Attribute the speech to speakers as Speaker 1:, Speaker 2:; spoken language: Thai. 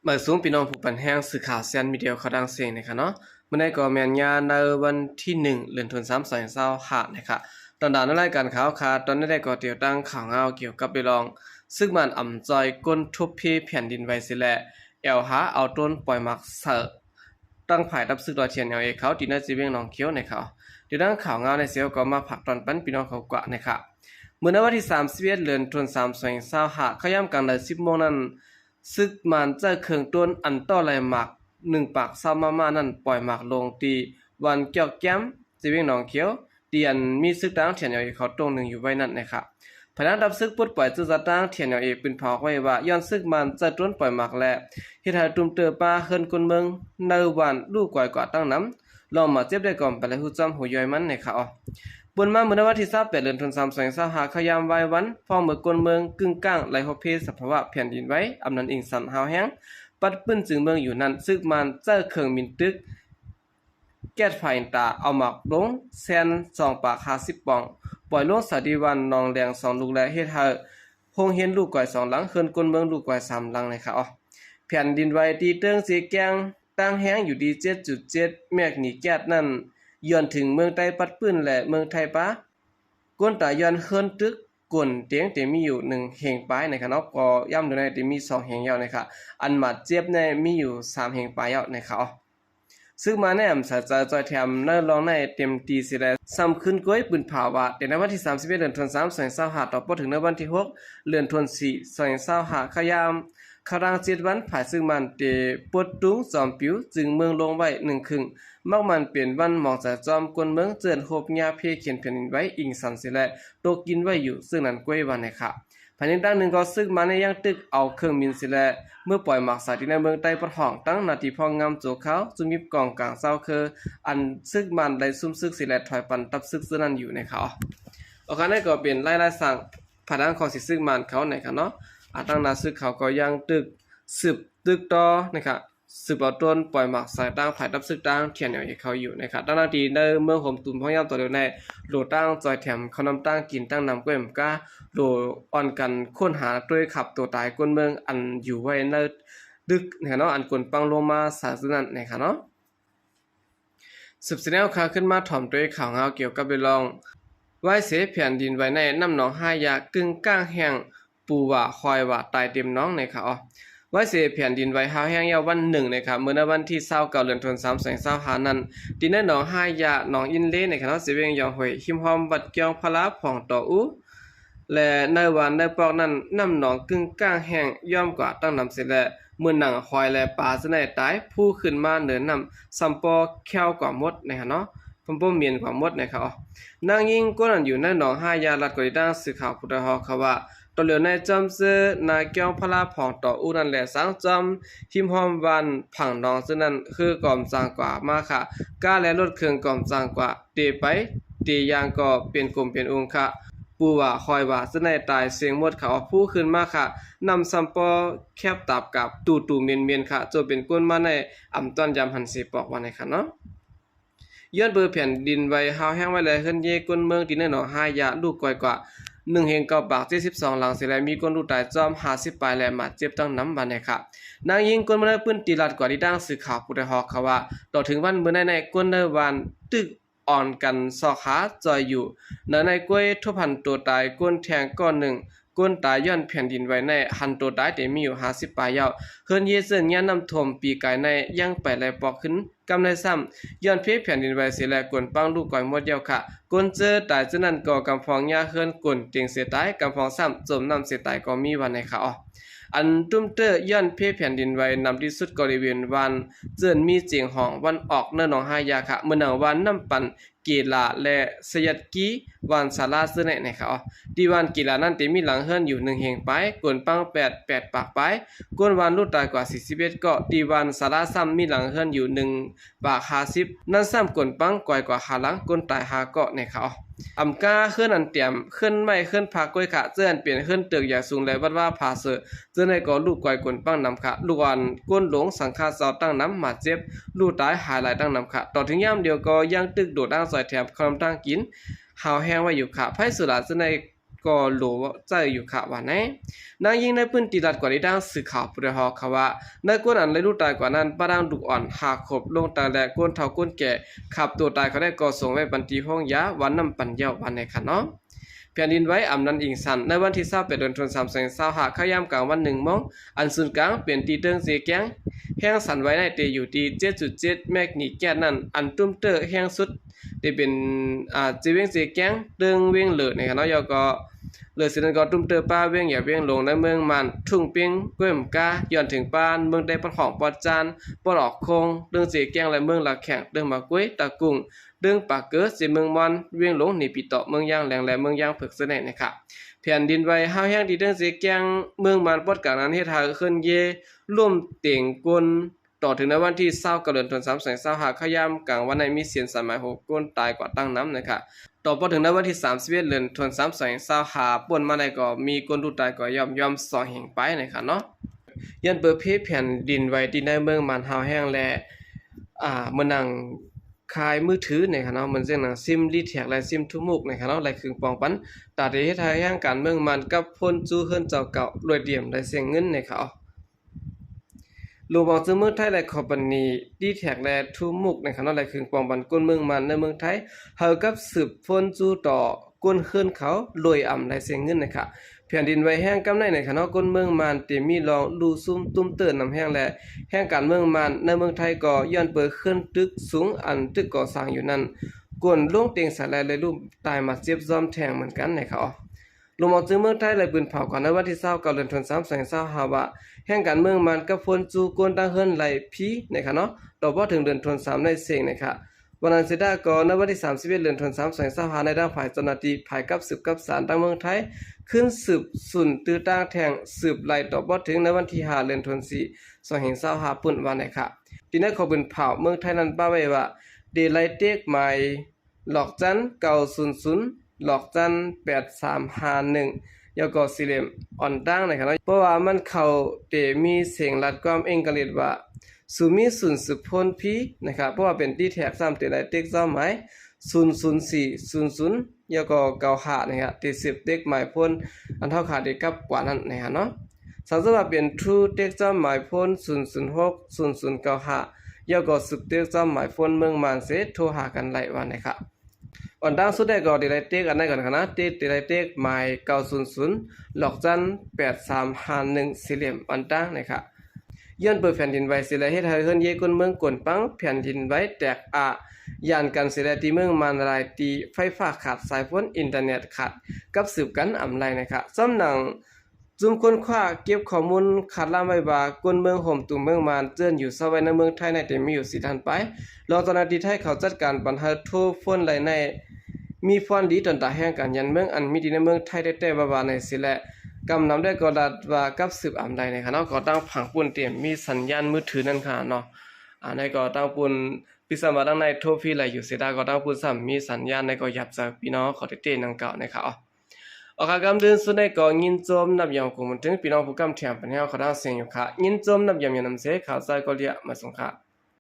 Speaker 1: มาสูงพี่น้องผู้ปันแห้งสื่อข่าวเซียนมีเดียวเขาดังเสียงนะคะเนาะเมื่อในก็แมนยาในวันที่1เดือนธันวาคม2025นะคะตอนดาวในรายการข่าวค่ะตอนนี้ได้ก็เตียวตั้งข่าวเงาเกี่ยวกับไปลองซึ่งมันอ่ำจอยก้นทุบพี่แผ่นดินไว้สิแหละเอลหาเอาต้นปล่อยมักเสอตั้งฝ่ายรับซึกดอยเทียนเอลเอเขาตีน่าจะเวียงหนองเขียวในเขาเดี๋ยวตั้งข่าวเงาในเสียวก็มาผักตอนปั้นพี่น้องเขากว่านะคะเมื่อในวันที่31เดือนธันวาคม2025เขาย่ำกลางเดือน10 โมงนั้นซึกมันจะเคืองต้นอันต่อไหลหมัก1ปากซ้ำมานั่นปล่อยหมักลงตีวันเกี่ยวแก้มจีเวียงหนองเขียวเตียนมีซึกตั้งเทียนเอาเขาตรงหนึ่งอยู่ไว้นั่นนะครับพนักดับซึกปุดปล่อยจื้อจะตั้งเทียนเอาเป็นเผาไว้ว่าย้อนซึกมันจะต้นปล่อยหมักและเฮ็ดให้ตุ่มเตอป้าเฮิรนคนเมืองในวันลูกก่อยกว่าตั้งน้ำลองมาเจ็บได้ก่อนไปแล้วฮู้จำหูย่อยมันนะครับบนมาเมื่อวันที่28เดือนธันวาคม2025ขยามไว้วันพ่อเมืองกนเมืองกึ่งกลางไหลฮอเพสภาวะแผ่นดินไว้อำนันอิงสันหาวแห้งปัดปื้นจึงเมืองอยู่นั้นซึกมันเจ้าเครื่องมินตึกแก๊สไฟตาเอาหมักลงแซน2ปาก50ปองปล่อยลงสาดีวันนองแดง2ลูกและเฮ็ดให้โฮงเฮียนลูกก่อย2หลังเคินกนเมืองลูกก่อย3หลังนะครับแผ่นดินไหวตีเติ้งเสียแกงตั้งแห้งอยู่ดี 7.7 แมกนีแก๊สนั้นย้อนถึงเมืองใต้ปัดปื้นและเมืองไทยปะก้นตาย้อนเคินตึกก้นเตียงเตมีอยู่1แห่งปลายนะครับเนาะก็ย่ำดูในเตมี2แห่งยาวนะครับอันมาเจ็บในมีอยู่3แห่งปลายยาวนะครับซึ่งมาแนมสาจะจอยแถมในรองในเต็มตีสิได้ซ้ำขึ้นก้อยปืนภาวะแต่ในวันที่31เดือนธันวาคม2025ต่อถึงในวันที่6เดือนธันวาคม2025ขยามคาราง7วันผ่ายซึ่งมันเตปดตุงจอมปิวจึงเมืองลงไว้1ครึ่งมักมันเป็นวันหมอกจะจอมกวนเมืองเจินโฮบญาเพเขียนแผ่นดินไว้อิงสันสิและตกกินไว้อยู่ซึ่งนั้นก้อยวันนะครับภายในด้านหนึ่งก็ซึ่งมาในยังตึกเอาเครื่องบินสิและเมื่อปล่อยหมากสายที่ในเมืองใต้ปะห้องตั้งนาทีพองงามโจเขาจุมีกองกลางเศร้าคืออันซึ่งมันได้ซุ่มซึกสิและถอยปันตับซึกซึ่งนั้นอยู่ในเขาโอเคนั่นก็เป็นไล่สั่งผนังของสิซึ่งมันเขาในค่ะเนาะตั้งนาซึกเขาก็ยังตึกสืบตึกต่อนะครับสืบเอาต้นปล่อยหมากสายตั้งภายตับซึกตั้งเทียนอย่างเขาอยู่นะครับตั้งนาทีในเมื่อผมตุ่มพ่อยามตัวเดียวในโหลตั้งจอยแถมเขานำตั้งกินตั้งนำก้อยมก้าโหลอ่อนกันค้นหาด้วยขับตัวตายก้นเมืองอันอยู่ไว้ในดึกนะครับเนาะอันกลปังโลมาสาสุนันนะครับเนาะสืบเสนอข่าวขึ้นมาถ่อมด้วยข่าวเงาเกี่ยวกับเรื่องลองไว้เสียแผ่นดินไว้ในน้ำหนอง5ยากึ่งก้างแห้งปูว่าคอยว่าตายเต็มน้องนะครับไว้เสียแผ่นดินไว้หาวแห้งยาววัน1นะครับเมื่อวันที่29เดือนธันวาคม2025นั้นดินในหนอง5ยาหนองอินเลนะครับเนาะสิเวียงยองห้วยหิมหอมบัดเกียงพลาผ่องต่ออูและในวันในปอกนั้นน้ำหนองกึ่งก้างแห้งย่อมกว่าตั้งนำเสร็จและเมื่อหนังคอยและปลาสะในตายผู้ขึ้นมาเหนือนำซัมปอแควกว่ามดนะครับเนาะพมเมียนกว่ามดนะครับนางยิงก็นั่นอยู่ในหนอง5ยาลัดกอด้านสื่อข่าวพุทธฮอเขาว่าตเหลียวในจอมซื้อนายเกียวพลาผ่องต่ออูนั่นแหละสังจอมหิมหอมวันผังน้องซึ่งนั้นคือกอมจางกว่ามาค่ะก้าและลดเครื่องกอมจางกว่าเตไปเตยางก็เป็นกลมเป็นองค์ค่ะปูว่าคอยว่าซึ่งในตายเสียงหมดเขาผู้ขึ้นมาค่ะนำซัมปอแคบตับกับตู่เมียนค่ะจนเป็นก้นมาในอ่ำต้นยำหันสีปอกวันในค่ะเนาะย้อนเบอร์แผ่นดินไว้หาวแห้งไว้เลยขึ้นเยก้นเมืองที่ในหนอง5ยาลูกก่อยกว่า1เฮง9ปาก72หลังสิแลมีคนรู้ตายจอม50ปลายและมาเจ็บตั้งน้ำบันนะครับนางยิงคนมื้อปืนตีลัดกว่าที่ดังสื่อข่าวผู้ใดฮอกเขาว่าต่อถึงวันมื้อในคนในวันตึกอ่อนกันซอกขาจอยอยู่ในกล้วยทุพันตัวตายก้นแทงก้อนหนึ่งก้นตายย้อนแผ่นดินไว้ในหันตัวตายแต่มีอยู่50ปลายยาวเฮิรนเยเซินย่านำท่วมปีกายในยังไปแลปอกขึ้นกำในซ้ำย้อนเพแผ่นดินไว้เสียแลกวนปังลูกก่อยหมดเดียวค่ะกวนเจอตายฉะนั้นก็กำฟองยาเฮิรนกวนเตียงเสียตายกำฟองซ้ำจมน้ำเสียตายก็มีวันในค่ะอันตุ้มเตอย้อนเพแผ่นดินไว้นำที่สุดบริเวณวันเจินมีเจียงห้องวันออกเนื้อหนอง5ยาค่ะเมื่อหนังวันน้ำปั่นกีฬาและสยัดกีวันศาลาซึ่งในค่ะดีวันกีฬานั้นเต็มีหลังเฮิรนอยู่1เฮงไปกวนปัง8ปากไปกวนวันลูกตายกว่า41ก็ดีวันศาลาซ้ำมีหลังเฮิรนอยู่1ปาก50นั่นซ้ำกวนปังก่อยกว่าหลังกวนตาย5ก็ในค่ะอำกาขึ้นอันเตรียมขึ้นไม่ขึ้นพากล้วยค่ะเจื้อนเปลี่ยนขึ้นตึกอย่างสูงและวัดว่าผาเสือเจื้อในก็ลูกก้อยกวนปังนำค่ะลูกอ่อนก้นหลงสังฆาเสาตั้งน้ำมาเจ็บลูกตายหายหลายตั้งนำค่ะต่อถึงย่ำเดียวก็ยังตึกโดดตั้งซอยแถมคอมตั้งกินหาวแห้งไว้อยู่ค่ะไผสุราเจื้อในก็ ก็โหลใจอยู่ค่ะว่าไหนนางยิงในพื้นที่รัฐกว่าได้ดังสื่อข่าวปุระฮอค่ะว่าในกวนอันเลยรู้ตายกว่านั้นปะดังดุอ่อนหาขบลงตาแลกวนเฒ่ากวนแก่ขับตัวตายเขาได้ก่อส่งไว้บันทีห้องยาวันน้ำปันเยาวันในค่ะเนาะแผ่นดินไหวอำนันอิงสันในวันที่28เดือนธันวาคม2525ขยามกลางวัน1 โมงอันศูนย์กลางเป็นตีเติงเสียแกงแห้งสั่นไหวในเตอยู่ที่ 7.7 แมกนิแกนนั้นอันตุ้มเตอร์แห้งสุดที่เป็นจีเวียงเสียแกงเติงเวียงเหลือนะครับเนาะยอก็เหลือสินั้นก็ตุ้มเตอร์ป้าเวียงอย่าเวียงลงในเมืองมันทุ่งเปียงก้วยมกาย้อนถึงปานเมืองใดปันของปอดจานปอดออกคงเติงเสียแกงและเมืองหลักแข่งเติงมะกุ้ยตะกุงเดิงปากเกิดสิเมืองมอนเวียงหลงนี่ปีเตาะเมืองย่างแหลงและเมืองย่างเผือกเสน่ห์นะครับแผ่นดินไหวห้าวแห้งที่เดินเสียแกงเมืองมันปอดกลางนั้นเฮ็ดให้ขึ้นเยร่วมเต่งกลต่อถึงในวันที่20กเดือนธันวาคม2525ขยามกลางวันในมีเสียนสมัย6ก้นตายกว่าตั้งน้ำนะครับต่อพอถึงในวันที่31เดือนธันวาคม2525ป่วนมาในก็มีคนดูตายก็ยอมสอแห่งไปนะครับเนาะยันเปิดเพแผ่นดินไหวที่ในเมืองมันห้าวแห้งและเมื่อนั่งคายมือถือนะครับเนาะมันเรื่องหนังซิมรีแท็กและซิมทุกมุกนะครับเนาะหลายครึ่งปองปันตาที่เฮ็ดให้แห่งการเมืองมันกับพ้นจู้เฮิรนเจ้าเก่ารวยเดี่ยมได้เสียงเงินนะครับลูบอกจะเมืองไทยและคอมพานีดีแท็กและทุกมุกนะครับเนาะหลายครึ่งปองปันก้นเมืองมันในเมืองไทยเฮากับสืบพ้นจู้ต่อก้นเฮิรนเขารวยอ่ำได้เสียงเงินนะครับแผ่นดินไหวแห้งกำในนะครับเนาะก้นเมืองมันเตมีลองลูซุ่มตุ้มเตือนนำแห้งและแห่งการเมืองมันในเมืองไทยก็ย้อนเปิดขึ้นตึกสูงอันตึกก่อสร้างอยู่นั้นกวนลงเตียงสลายเลยรูปตายมาเจ็บซ้อมแทงเหมือนกันนะครับลงมาถึงเมืองไทยเลยปืนเผาก่อนในวันที่29เดือนธันวาคม2525ว่าแห่งการเมืองมันกับฝนจูกวนตั้งเฮิรนไหลพีนะครับเนาะต่อพอถึงเดือนธันวาคมในเสียงนะครับวันนั้นเสดาก็ในวันที่31เดือนธันวาคม2525ในด้านฝ่ายเจ้าหน้าที่ภายกับสืบกับศาลตั้งเมืองไทยขึ้นสืบสุนตื้อตั้งแทงสืบไล่ต่อพอถึงในวันที่5เดือนธันวาคม2525ปุ่นวันนะครับที่นั่นขอปืนเผาเมืองไทยนั้นป้าไว้ว่าเดไลเต็กใหม่หลอกจัน900หลอกจัน8351แล้วก็สี่เหลี่ยมอ่อนตั้งนะครับเพราะว่ามันเข้าเตมีเสียงรัดความเองกะเลิดว่าสุมีศูนย์สืบพ้นพีนะครับเพราะว่าเป็นที่แท็ก3เตไลเต็กซ้อมหมาย00400แล้วก็95นะครับที่10เต็กหมายพ้นอันเท่าขาดได้กับกว่านั้นนะครับเนาะสำหรับเป็น True เต็กซ้อมหมายพ้น0060095แล้วก็10เต็กซ้อมหมายพ้นเมืองมานเสโทรหากันหลายวันนะครับอ่อนดังสุดได้ก็เดลัยเต็กอันนั้นก่อนนะเดลัยเต็กหมาย900หลอกจัน8351สี่เหลี่ยมอ่อนดังนะครับย้อนเปิดแผ่นดินไหวสิและเฮ็ดให้เฮิรนเยกนเมืองกวนปังแผ่นดินไหวแตกย่านกันสิและที่เมืองมันรายตีไฟฟ้าขาดสายพ้นอินเทอร์เน็ตขาดกับสืบกันอำไลนะครับสำนักจุ่มค้นคว้าเก็บข้อมูลขาดล่ามไว้ว่ากวนเมืองห่มตุ่มเมืองมานเจิ้นอยู่ซะไว้ในเมืองไทยในแต่มีอยู่4ท่านไปรองเจ้าหน้าที่ไทยเขาจัดการปัญหาโทรฝนไหลในมีฟอนดีตนตาแห่งการยันเมืองอันมีดีในเมืองไทยได้แต่ว่าในสิและกำนำได้ก็ดัดว่ากับสืบอำใดนะครับเนาะก็ตั้งผังปุ่นเตรียมมีสัญญาณมือถือนั่นค่ะเนาะในก็ตั้งปุ่นพิสมาตั้งในโทรฟรีไหลอยู่เสียดาก็ตั้งปุ่นซ้ำมีสัญญาณในก็หยับจากพี่น้องขอเต้นนังเก่านะครับออกกำเดินสุดในก็ยินโจมนับยามคงมันถึงพี่น้องผู้กำเทียมปัญหาเขาตั้งเสียงอยู่ค่ะยินโจมนับยามยามนำเสข่าวสารก็เรียกมาส่งค่ะ